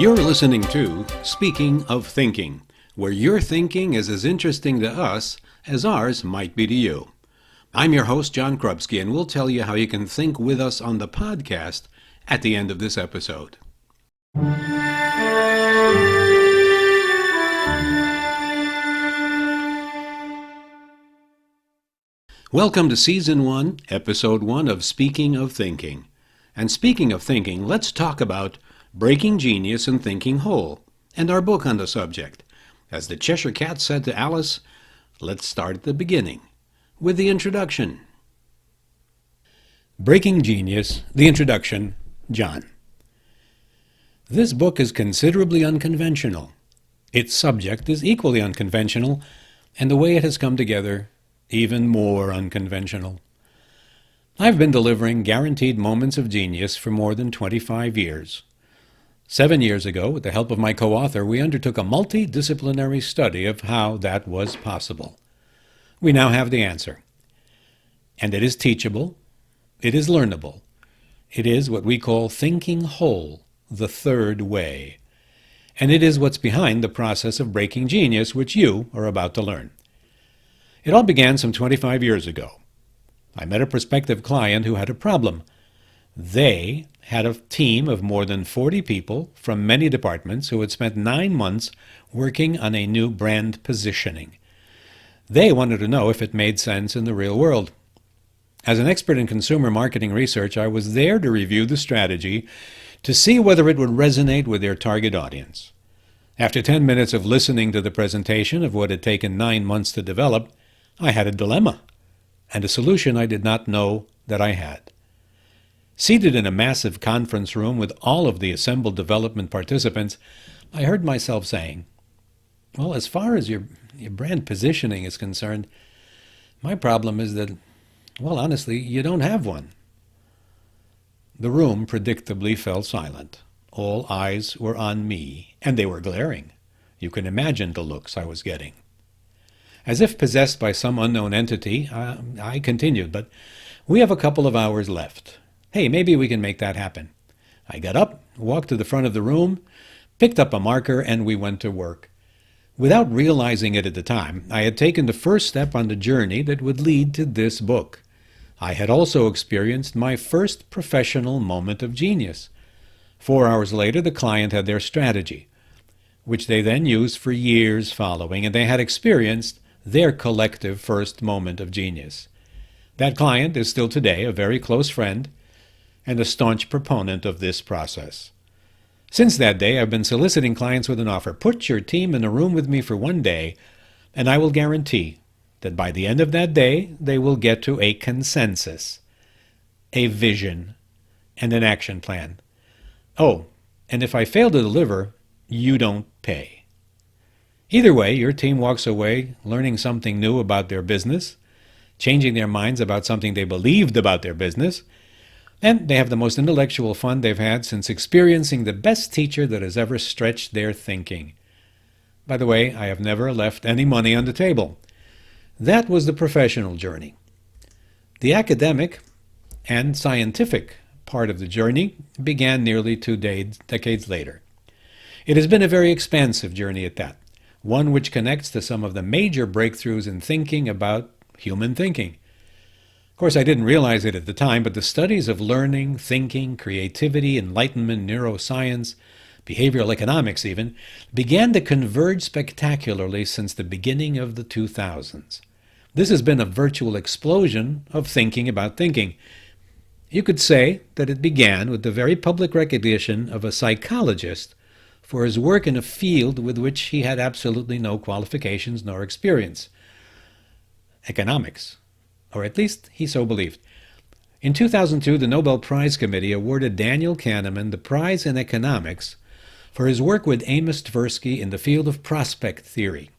You're listening to Speaking of Thinking, where your thinking is as interesting to us as ours might be to you. I'm your host, John Krubski, and we'll tell you how you can think with us on the podcast at the end of this episode. Welcome to Season 1, Episode 1 of Speaking of Thinking. And speaking of thinking, let's talk about breaking genius and thinking whole, and our book on the subject. As the Cheshire Cat said to Alice, let's start at the beginning, with the introduction. Breaking Genius, the introduction, John. This book is considerably unconventional. Its subject is equally unconventional, and the way it has come together, even more unconventional. I've been delivering guaranteed moments of genius for more than 25 years. 7 years ago, with the help of my co-author, we undertook a multidisciplinary study of how that was possible. We now have the answer. And it is teachable, it is learnable, it is what we call thinking whole, the third way. And it is what's behind the process of breaking genius, which you are about to learn. It all began some 25 years ago. I met a prospective client who had a problem. They had a team of more than 40 people from many departments who had spent 9 months working on a new brand positioning. They wanted to know if it made sense in the real world. As an expert in consumer marketing research, I was there to review the strategy to see whether it would resonate with their target audience. After 10 minutes of listening to the presentation of what had taken 9 months to develop, I had a dilemma, and a solution I did not know that I had. Seated in a massive conference room with all of the assembled development participants, I heard myself saying, well, as far as your brand positioning is concerned, my problem is that, well, honestly, you don't have one. The room predictably fell silent. All eyes were on me, and they were glaring. You can imagine the looks I was getting. As if possessed by some unknown entity, I continued, but we have a couple of hours left. Hey, maybe we can make that happen. I got up, walked to the front of the room, picked up a marker, and we went to work. Without realizing it at the time, I had taken the first step on the journey that would lead to this book. I had also experienced my first professional moment of genius. 4 hours later, the client had their strategy, which they then used for years following, and they had experienced their collective first moment of genius. That client is still today a very close friend and a staunch proponent of this process. Since that day, I've been soliciting clients with an offer. Put your team in a room with me for 1 day, and I will guarantee that by the end of that day, they will get to a consensus, a vision, and an action plan. Oh, and if I fail to deliver, you don't pay. Either way, your team walks away learning something new about their business, changing their minds about something they believed about their business, and they have the most intellectual fun they've had since experiencing the best teacher that has ever stretched their thinking. By the way, I have never left any money on the table. That was the professional journey. The academic and scientific part of the journey began nearly 2 decades later. It has been a very expansive journey at that, one which connects to some of the major breakthroughs in thinking about human thinking. Of course, I didn't realize it at the time, but the studies of learning, thinking, creativity, enlightenment, neuroscience, behavioral economics even, began to converge spectacularly since the beginning of the 2000s. This has been a virtual explosion of thinking about thinking. You could say that it began with the very public recognition of a psychologist for his work in a field with which he had absolutely no qualifications nor experience. Economics, or at least he so believed. In 2002, the Nobel Prize Committee awarded Daniel Kahneman the prize in economics for his work with Amos Tversky in the field of prospect theory.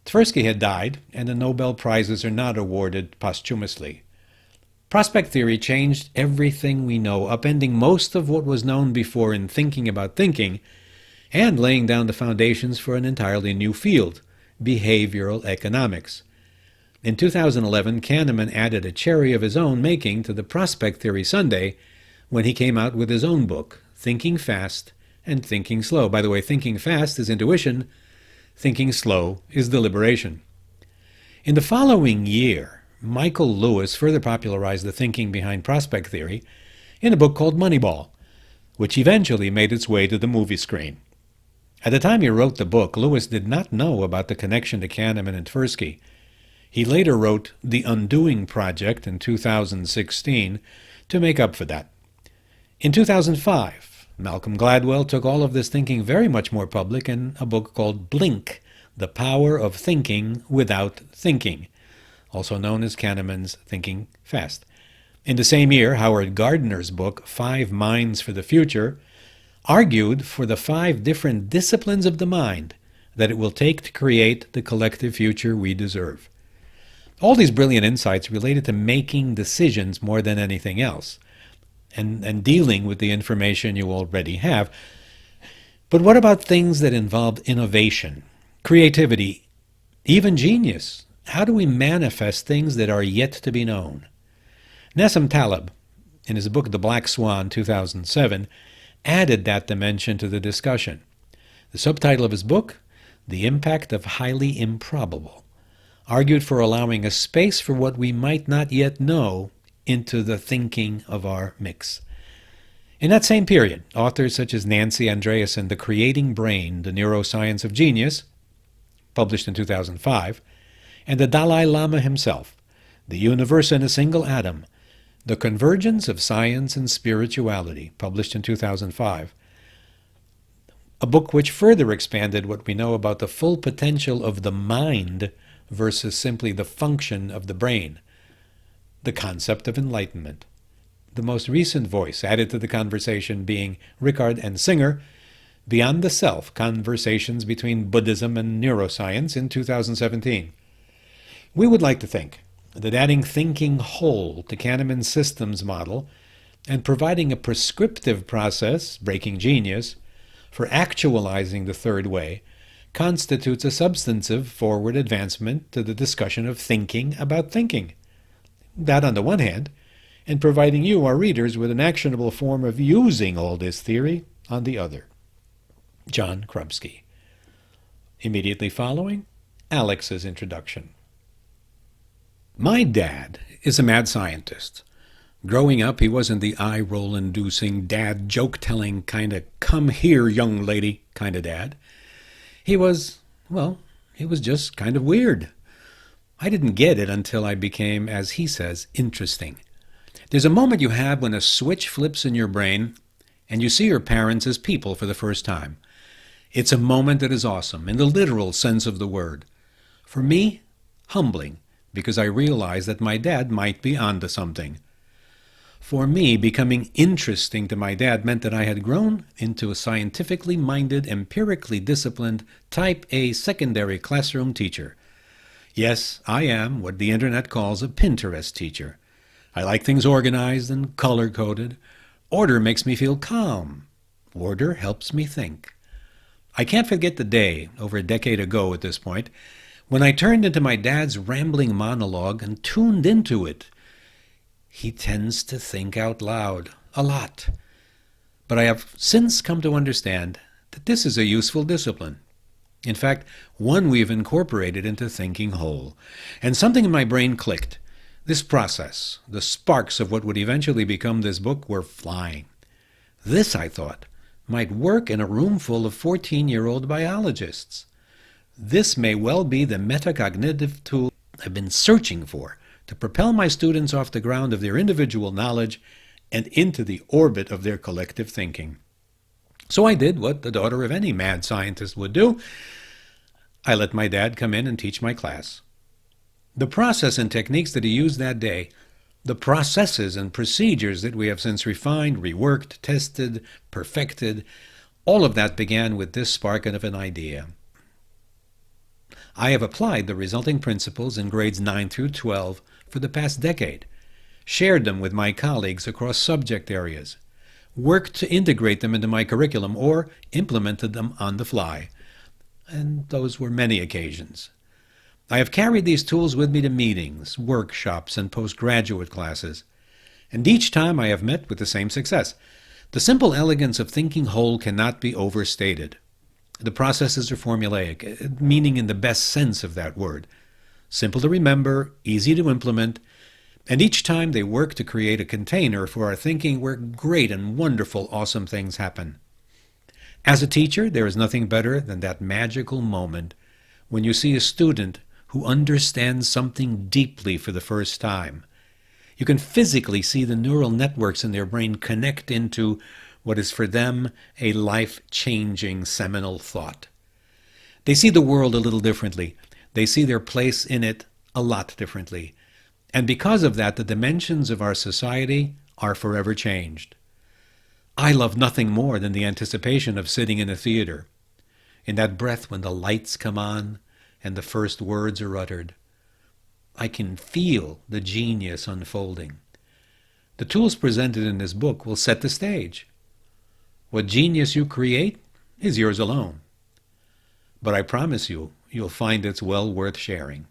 Tversky had died, and the Nobel Prizes are not awarded posthumously. Prospect theory changed everything we know, upending most of what was known before in thinking about thinking, and laying down the foundations for an entirely new field, behavioral economics. In 2011, Kahneman added a cherry of his own making to the prospect theory sundae when he came out with his own book, Thinking Fast and thinking slow. By the way, thinking fast is intuition, thinking slow is deliberation. In the following year, Michael Lewis further popularized the thinking behind prospect theory in a book called Moneyball, which eventually made its way to the movie screen. At the time he wrote the book, Lewis did not know about the connection to Kahneman and Tversky. He later wrote The Undoing Project in 2016 to make up for that. In 2005, Malcolm Gladwell took all of this thinking very much more public in a book called Blink, The Power of Thinking Without Thinking, also known as Kahneman's Thinking Fast. In the same year, Howard Gardner's book, 5 Minds for the Future, argued for the 5 different disciplines of the mind that it will take to create the collective future we deserve. All these brilliant insights related to making decisions more than anything else, and dealing with the information you already have. But what about things that involve innovation, creativity, even genius? How do we manifest things that are yet to be known? Nassim Taleb, in his book The Black Swan, 2007, added that dimension to the discussion. The subtitle of his book, The Impact of Highly Improbable, argued for allowing a space for what we might not yet know into the thinking of our mix. In that same period, authors such as Nancy Andreasen, The Creating Brain, The Neuroscience of Genius, published in 2005, and the Dalai Lama himself, The Universe in a Single Atom, The Convergence of Science and Spirituality, published in 2005, a book which further expanded what we know about the full potential of the mind versus simply the function of the brain, the concept of enlightenment. The most recent voice added to the conversation being Rickard and Singer, Beyond the Self, Conversations Between Buddhism and Neuroscience in 2017. We would like to think that adding thinking whole to Kahneman's systems model and providing a prescriptive process, breaking genius, for actualizing the third way constitutes a substantive forward advancement to the discussion of thinking about thinking. That on the one hand, and providing you, our readers, with an actionable form of using all this theory on the other. John Krubski. Immediately following, Alex's introduction. My dad is a mad scientist. Growing up, he wasn't the eye-roll-inducing dad, joke-telling kind of come here, young lady kind of dad. He was just kind of weird. I didn't get it until I became, as he says, interesting. There's a moment you have when a switch flips in your brain and you see your parents as people for the first time. It's a moment that is awesome, in the literal sense of the word. For me, humbling, because I realized that my dad might be onto something. For me, becoming interesting to my dad meant that I had grown into a scientifically minded, empirically disciplined, type A secondary classroom teacher. Yes, I am what the internet calls a Pinterest teacher. I like things organized and color-coded. Order makes me feel calm. Order helps me think. I can't forget the day, over a decade ago at this point, when I turned into my dad's rambling monologue and tuned into it. He tends to think out loud, a lot. But I have since come to understand that this is a useful discipline. In fact, one we've incorporated into thinking whole. And something in my brain clicked. This process, the sparks of what would eventually become this book, were flying. This, I thought, might work in a room full of 14-year-old biologists. This may well be the metacognitive tool I've been searching for to propel my students off the ground of their individual knowledge and into the orbit of their collective thinking. So I did what the daughter of any mad scientist would do. I let my dad come in and teach my class. The process and techniques that he used that day, the processes and procedures that we have since refined, reworked, tested, perfected, all of that began with this spark of an idea. I have applied the resulting principles in grades 9 through 12 for the past decade, shared them with my colleagues across subject areas, worked to integrate them into my curriculum, or implemented them on the fly. And those were many occasions. I have carried these tools with me to meetings, workshops, and postgraduate classes, and each time I have met with the same success. The simple elegance of thinking whole cannot be overstated. The processes are formulaic, meaning in the best sense of that word. Simple to remember, easy to implement, and each time they work to create a container for our thinking where great and wonderful, awesome things happen. As a teacher, there is nothing better than that magical moment when you see a student who understands something deeply for the first time. You can physically see the neural networks in their brain connect into what is for them a life-changing seminal thought. They see the world a little differently. They see their place in it a lot differently. And because of that, the dimensions of our society are forever changed. I love nothing more than the anticipation of sitting in a theater, in that breath when the lights come on and the first words are uttered. I can feel the genius unfolding. The tools presented in this book will set the stage. What genius you create is yours alone. But I promise you, you'll find it's well worth sharing.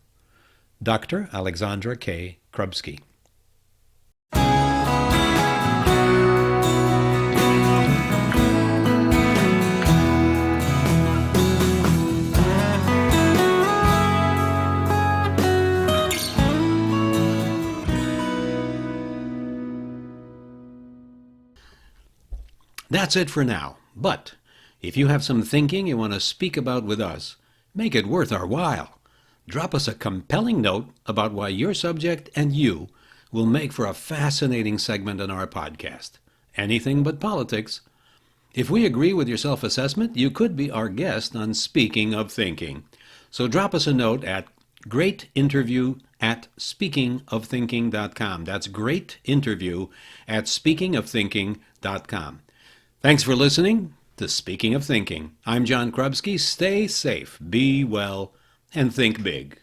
Dr. Alexandra K. Krubski. That's it for now. But if you have some thinking you want to speak about with us, make it worth our while. Drop us a compelling note about why your subject and you will make for a fascinating segment on our podcast. Anything but politics. If we agree with your self-assessment, you could be our guest on Speaking of Thinking. So drop us a note at greatinterview@speakingofthinking.com. That's greatinterview@speakingofthinking.com. Thanks for listening to Speaking of Thinking. I'm John Krubski. Stay safe, be well, and think big.